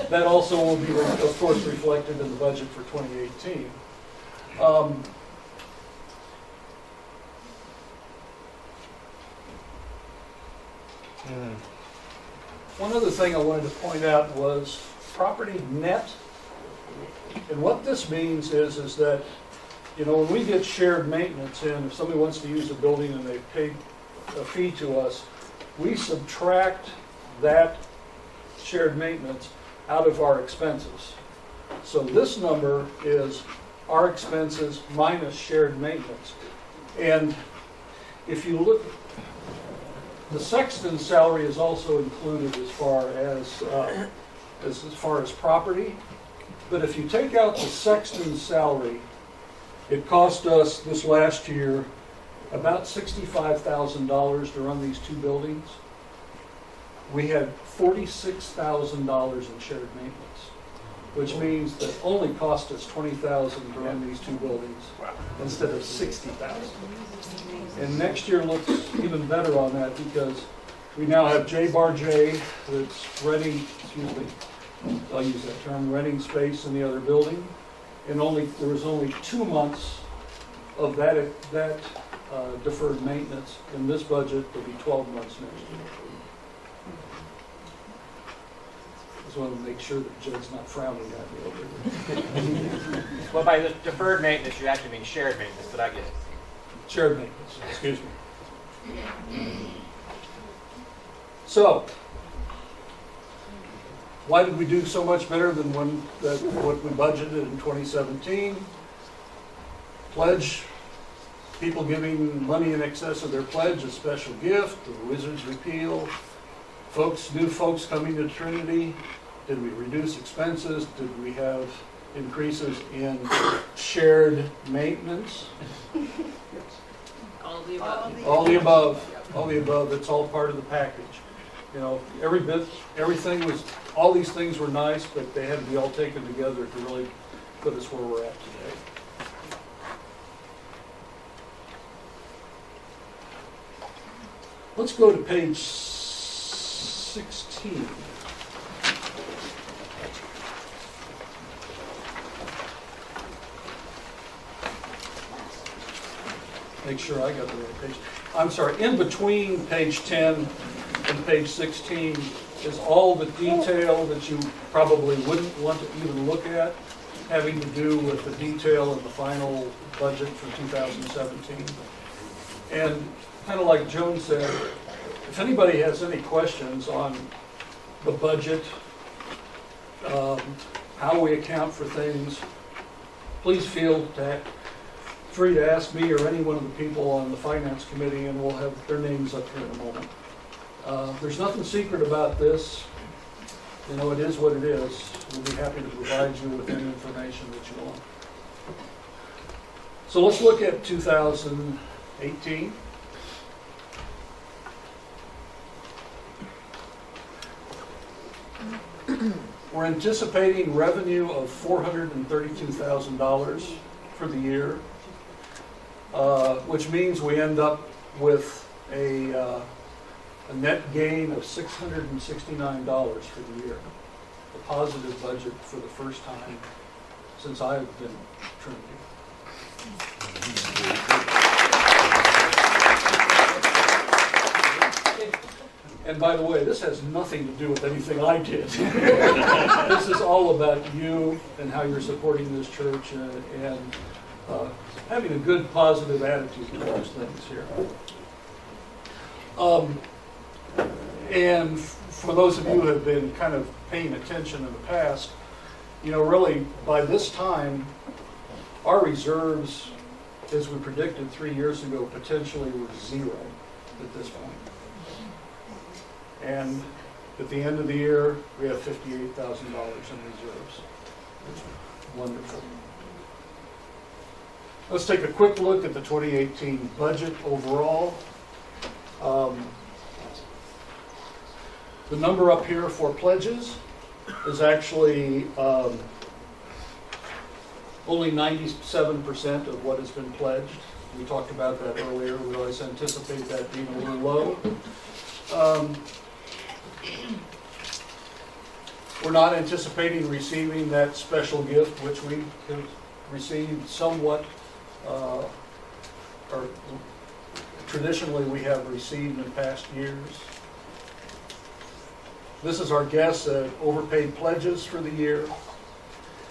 That also will be, of course, reflected in the budget for 2018. One other thing I wanted to point out was property net. And what this means is that, you know, when we get shared maintenance in, if somebody wants to use a building and they pay a fee to us, we subtract that shared maintenance out of our expenses. So this number is our expenses minus shared maintenance. And if you look, the sexton's salary is also included as far as property. But if you take out the sexton's salary, it cost us this last year about $65,000 to run these two buildings. We had $46,000 in shared maintenance, which means that only cost us $20,000 to run these two buildings instead of $60,000. And next year looks even better on that because we now have J-Bar J that's renting, I'll use that term, renting space in the other building. And there was only 2 months of that deferred maintenance. In this budget, there'll be 12 months next year. Just want to make sure that Jed's not frowning at me over here. Well, by the deferred maintenance, you actually mean shared maintenance, but I get it. Shared maintenance, excuse me. So, why did we do so much better than what we budgeted in 2017? Pledge, people giving money in excess of their pledge, a special gift, the Wizards repeal, new folks coming to Trinity. Did we reduce expenses? Did we have increases in shared maintenance? All the above. All the above. All the above. It's all part of the package. You know, everything was, all these things were nice, but they had to be all taken together to really put us where we're at today. Let's go to page 16. Make sure I got the right page. I'm sorry, in between page 10 and page 16 is all the detail that you probably wouldn't want to even look at, having to do with the detail of the final budget for 2017. And kind of like Joan said, if anybody has any questions on the budget, how we account for things, please feel free to ask me or any one of the people on the finance committee, and we'll have their names up here in a moment. There's nothing secret about this. You know, it is what it is. We'll be happy to provide you with any information that you want. So let's look at 2018. We're anticipating revenue of $432,000 for the year, which means we end up with a net gain of $669 for the year. A positive budget for the first time since I've been at Trinity. And by the way, this has nothing to do with anything I did. This is all about you and how you're supporting this church and having a good, positive attitude towards things here. And for those of you who have been kind of paying attention in the past, you know, really by this time, our reserves, as we predicted 3 years ago, potentially were zero at this point. And at the end of the year, we have $58,000 in reserves. It's wonderful. Let's take a quick look at the 2018 budget overall. The number up here for pledges is actually only 97% of what has been pledged. We talked about that earlier. We always anticipate that being a little low. We're not anticipating receiving that special gift, which we have received somewhat, or traditionally we have received in past years. This is our guess at overpaid pledges for the year.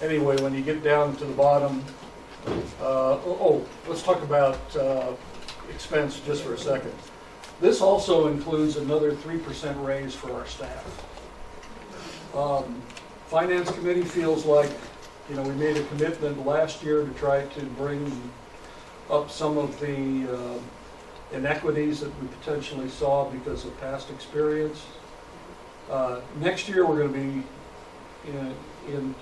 Anyway, when you get down to the bottom, let's talk about expense just for a second. This also includes another 3% raise for our staff. Finance committee feels like, you know, we made a commitment last year to try to bring up some of the inequities that we potentially saw because of past experience. Next year we're going to be in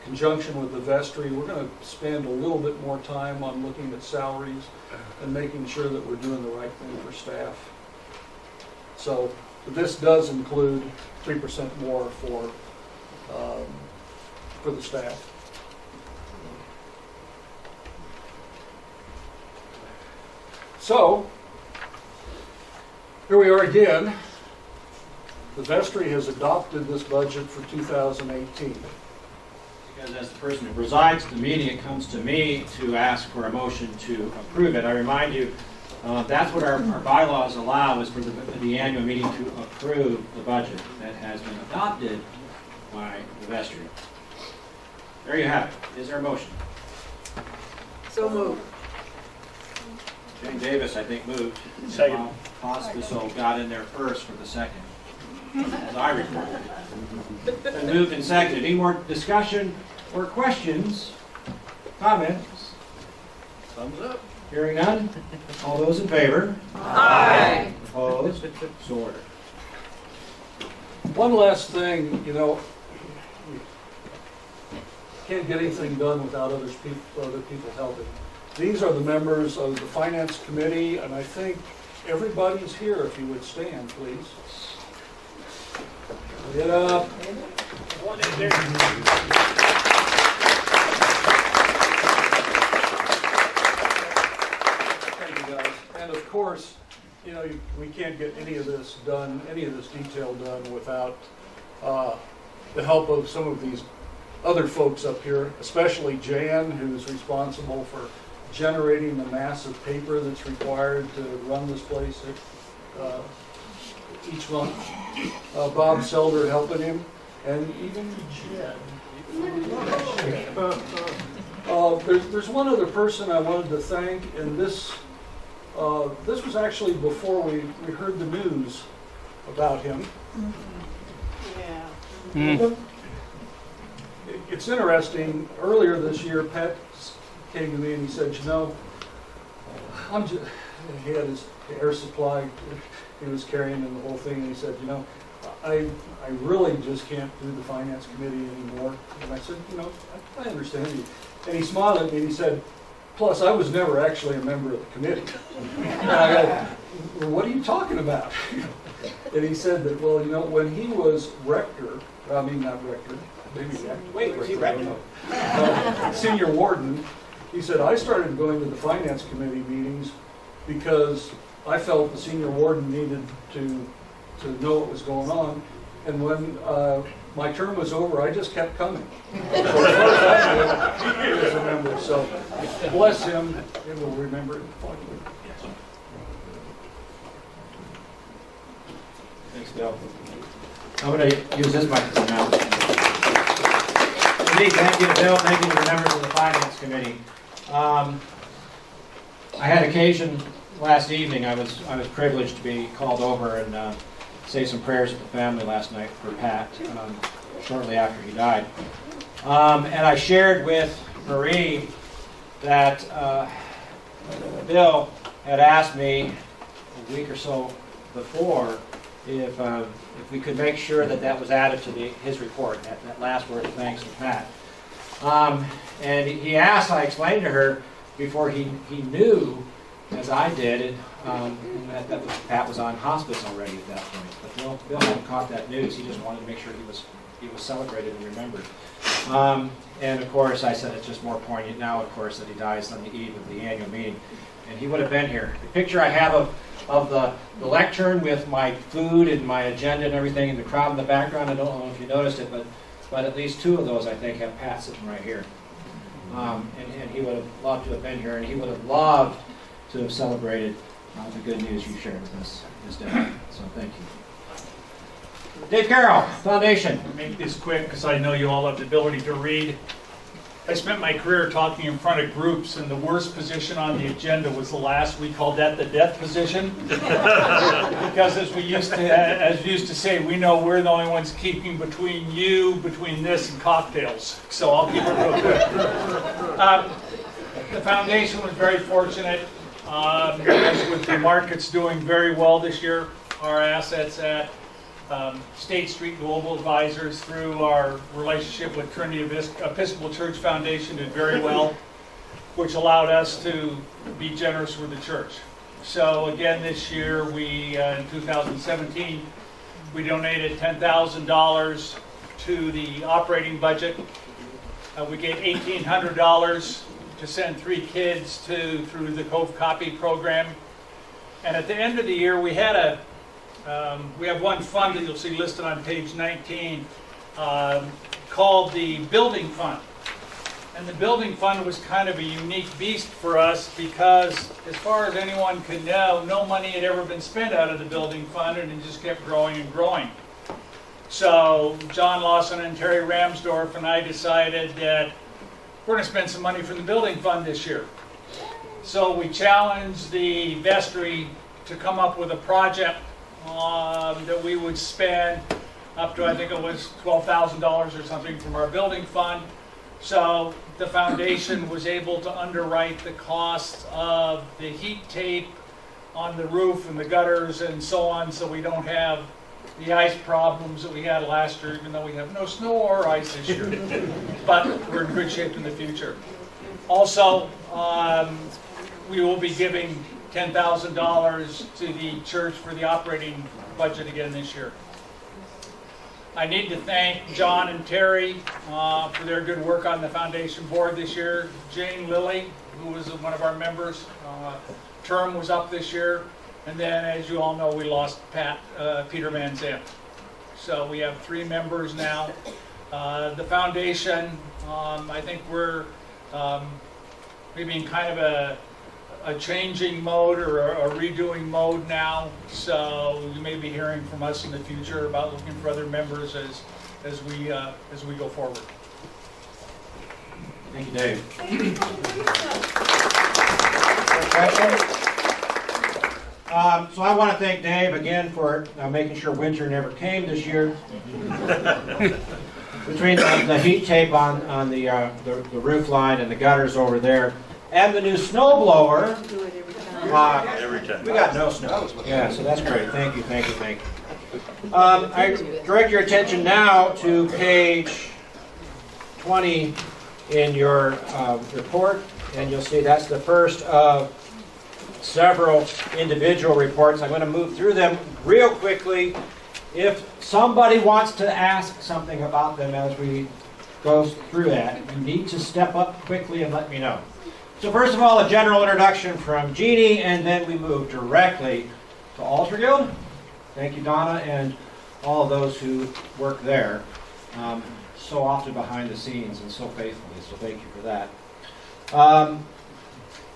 conjunction with the Vestry, we're going to spend a little bit more time on looking at salaries and making sure that we're doing the right thing for staff. So this does include 3% more for the staff. So here we are again. The Vestry has adopted this budget for 2018. Because as the person who presides the meeting, it comes to me to ask for a motion to approve it. I remind you, that's what our bylaws allow, is for the annual meeting to approve the budget that has been adopted. by the vestry. There you have it. Is there a motion? So moved. Jane Davis, I think, moved. Second. Hospital got in there first for the second, as I recorded it. Been moved and seconded. Any more discussion or questions, comments? Thumbs up. Hearing none. All those in favor? Aye. Opposed? So ordered. One last thing, you know, can't get anything done without other people helping. These are the members of the Finance Committee, and I think everybody's here. If you would stand, please. Get up. Thank you, guys. And of course, you know, we can't get any of this done, any of this detail done without the help of some of these other folks up here, especially Jan, who's responsible for generating the massive paper that's required to run this place each month. Bob Selder helping him, and even Jed. There's one other person I wanted to thank, and this was actually before we heard the news about him. Yeah. It's interesting. Earlier this year, Pat came to me and he said, you know, he had his air supply he was carrying and the whole thing, and he said, you know, I really just can't do the Finance Committee anymore. And I said, you know, I understand you. And he smiled at me and he said, plus I was never actually a member of the committee. And I go, well, what are you talking about? And he said that, well, you know, when he was rector, I mean not rector, maybe rector. Wait, was he rector? Senior warden. He said, I started going to the Finance Committee meetings because I felt the senior warden needed to know what was going on. And when my term was over, I just kept coming. So as far as I know, he was a member. So bless him, and we'll remember it fondly. Thanks, Bill. I'm going to use this microphone now. Indeed, thank you to Bill, thank you to the members of the Finance Committee. I had occasion last evening, I was privileged to be called over and say some prayers with the family last night for Pat, shortly after he died. And I shared with Marie that Bill had asked me a week or so before if we could make sure that was added to his report, that last word of thanks to Pat. And he asked, I explained to her before he knew, as I did, that Pat was on hospice already at that point. But Bill hadn't caught that news. He just wanted to make sure he was celebrated and remembered. And of course, I said it's just more poignant now, of course, that he dies on the eve of the annual meeting. And he would have been here. The picture I have of the lectern with my food and my agenda and everything, and the crowd in the background, I don't know if you noticed it, but at least two of those, I think, have Pat sitting right here. And he would have loved to have been here, and he would have loved to have celebrated the good news you shared with us this day. So thank you. Dave Carroll, Foundation. I'll make this quick because I know you all have the ability to read. I spent my career talking in front of groups, and the worst position on the agenda was the last. We called that the death position. Because as we used to say, we know we're the only ones keeping between this and cocktails. So I'll keep it real quick. The foundation was very fortunate. With the markets doing very well this year, our assets at State Street Global Advisors through our relationship with Trinity Episcopal Church Foundation did very well, which allowed us to be generous with the church. So again, this year, in 2017, we donated $10,000 to the operating budget. We gave $1,800 to send 3 kids through the Cove Copy program. And at the end of the year, we had we have one fund that you'll see listed on page 19 called the Building Fund. And the Building Fund was kind of a unique beast for us because, as far as anyone could know, no money had ever been spent out of the Building Fund, and it just kept growing and growing. So John Lawson and Terry Ramsdorf and I decided that we're going to spend some money from the building fund this year. So we challenged the vestry to come up with a project that we would spend up to, I think it was $12,000 or something from our building fund. So the foundation was able to underwrite the cost of the heat tape on the roof and the gutters and so on, so we don't have the ice problems that we had last year, even though we have no snow or ice this year. But we're in good shape in the future. Also, we will be giving $10,000 to the church for the operating budget again this year. I need to thank John and Terry for their good work on the foundation board this year. Jane Lilly, who was one of our members, term was up this year. And then, as you all know, we lost Peter Van Zandt. So we have 3 members now. The foundation, I think we're maybe in kind of a changing mode or a redoing mode now. So you may be hearing from us in the future about looking for other members as we go forward. Thank you, Dave. So I want to thank Dave again for making sure winter never came this year. Between the heat tape on the roof line and the gutters over there, and the new snow blower. Every time. We got no snow. Yeah, so that's great. Thank you, thank you, thank you. I direct your attention now to page 20 in your report, and you'll see that's the first of several individual reports. I'm going to move through them real quickly. If somebody wants to ask something about them as we go through that, you need to step up quickly and let me know. So first of all, a general introduction from Jeannie, and then we move directly to Altar Guild. Thank you, Donna, and all of those who work there so often behind the scenes and so faithfully, so thank you for that.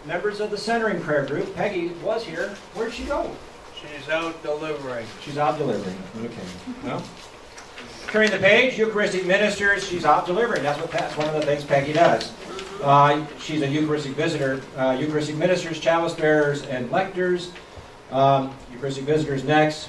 Members of the Centering Prayer Group, Peggy was here. Where'd she go? She's out delivering. She's out delivering. Okay. Well, turning the page, Eucharistic Ministers, she's out delivering. That's one of the things Peggy does. She's a Eucharistic visitor. Eucharistic Ministers, Chalice Bearers, and Lectors. Eucharistic Visitors next.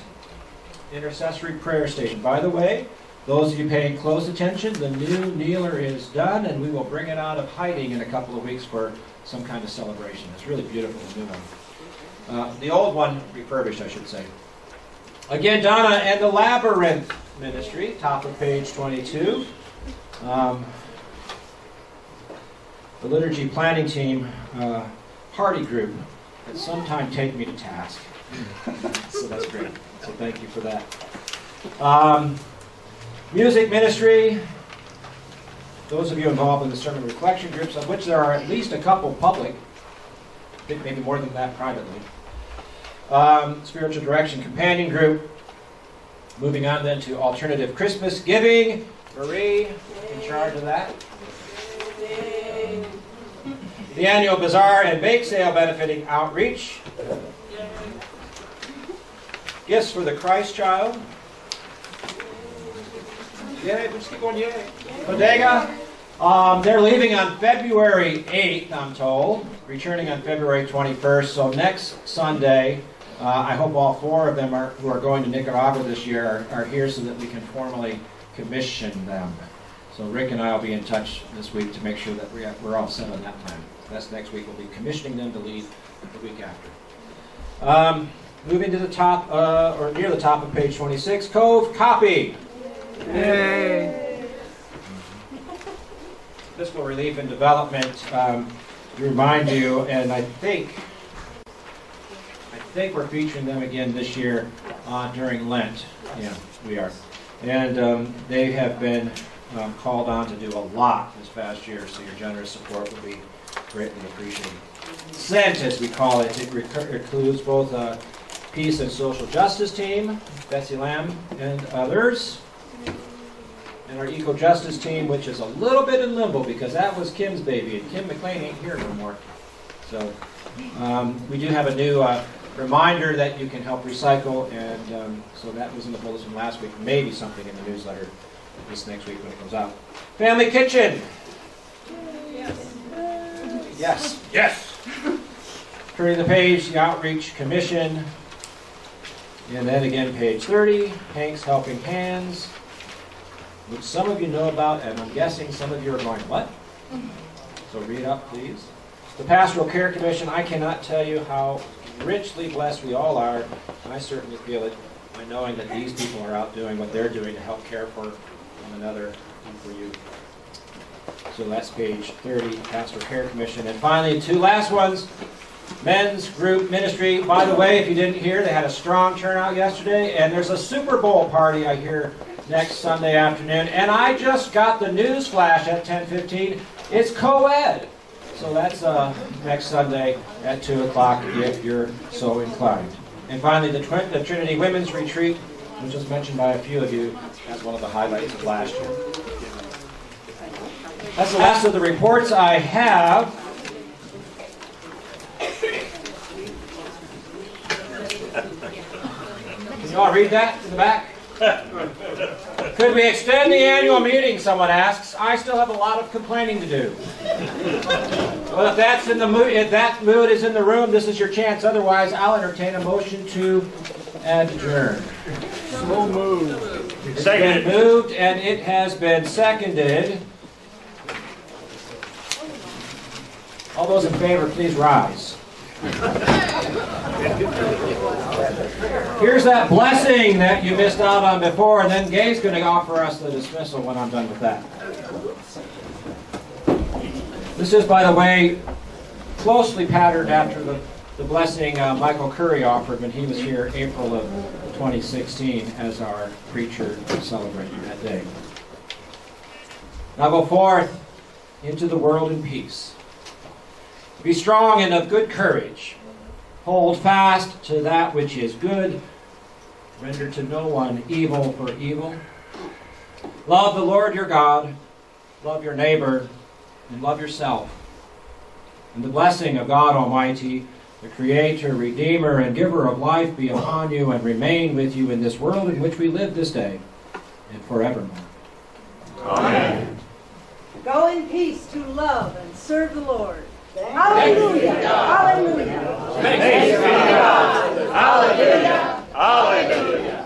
Intercessory Prayer Station. By the way, those of you paying close attention, the new kneeler is done, and we will bring it out of hiding in a couple of weeks for some kind of celebration. It's really beautiful, the new one. The old one, refurbished, I should say. Again, Donna and the Labyrinth Ministry, top of page 22. The Liturgy Planning Team party group that sometime take me to task. So that's great. So thank you for that. Music Ministry. Those of you involved in the sermon reflection groups, of which there are at least a couple public, I think maybe more than that privately. Spiritual Direction Companion Group. Moving on then to Alternative Christmas Giving. Marie, in charge of that. The Annual Bazaar and Bake Sale benefiting Outreach. Gifts for the Christ Child. Yay, let's keep going, yay. Bodega. They're leaving on February 8th, I'm told. Returning on February 21st. So next Sunday, I hope all 4 of them who are going to Nicaragua this year are here so that we can formally commission them. So Rick and I will be in touch this week to make sure that we're all set on that time. That's next week. We'll be commissioning them to leave the week after. Moving to the top, or near the top of page 26, Cove Copy. Yay! Fiscal Relief and Development, to remind you, and I think we're featuring them again this year during Lent. Yeah, we are. And they have been called on to do a lot this past year, so your generous support will be greatly appreciated. SENT, as we call it, includes both a Peace and Social Justice team, Betsy Lamb and others, and our Eco Justice team, which is a little bit in limbo because that was Kim's baby, and Kim McLean ain't here no more. So we do have a new reminder that you can help recycle, and so that was in the bulletin last week. Maybe something in the newsletter this next week when it comes out. Family Kitchen. Yes. Yes. Turning the page, the Outreach Commission. And then again, page 30, Hank's Helping Hands, which some of you know about, and I'm guessing some of you are going, what? So read up, please. The Pastoral Care Commission, I cannot tell you how richly blessed we all are. I certainly feel it by knowing that these people are out doing what they're doing to help care for one another and for you. So that's page 30, Pastoral Care Commission. And finally, two last ones. Men's Group Ministry. By the way, if you didn't hear, they had a strong turnout yesterday, and there's a Super Bowl party, I hear, next Sunday afternoon. And I just got the news flash at 10:15. It's co-ed. So that's next Sunday at 2 o'clock if you're so inclined. And finally, the Trinity Women's Retreat, which was mentioned by a few of you as one of the highlights of last year. That's the last of the reports I have. Can you all read that in the back? Could we extend the annual meeting, someone asks. I still have a lot of complaining to do. Well, if that's in the mood, if that mood is in the room, this is your chance. Otherwise, I'll entertain a motion to adjourn. So moved. It's been moved and it has been seconded. All those in favor, please rise. Here's that blessing that you missed out on before, and then Gay's going to offer us the dismissal when I'm done with that. This is, by the way, closely patterned after the blessing Michael Curry offered when he was here April of 2016 as our preacher celebrating that day. Now go forth into the world in peace. Be strong and of good courage. Hold fast to that which is good. Render to no one evil for evil. Love the Lord your God. Love your neighbor. And love yourself. And the blessing of God Almighty, the Creator, Redeemer, and Giver of life be upon you and remain with you in this world in which we live this day and forevermore. Amen. Go in peace to love and serve the Lord. Hallelujah! Hallelujah! Thanks be to God! Hallelujah! Hallelujah!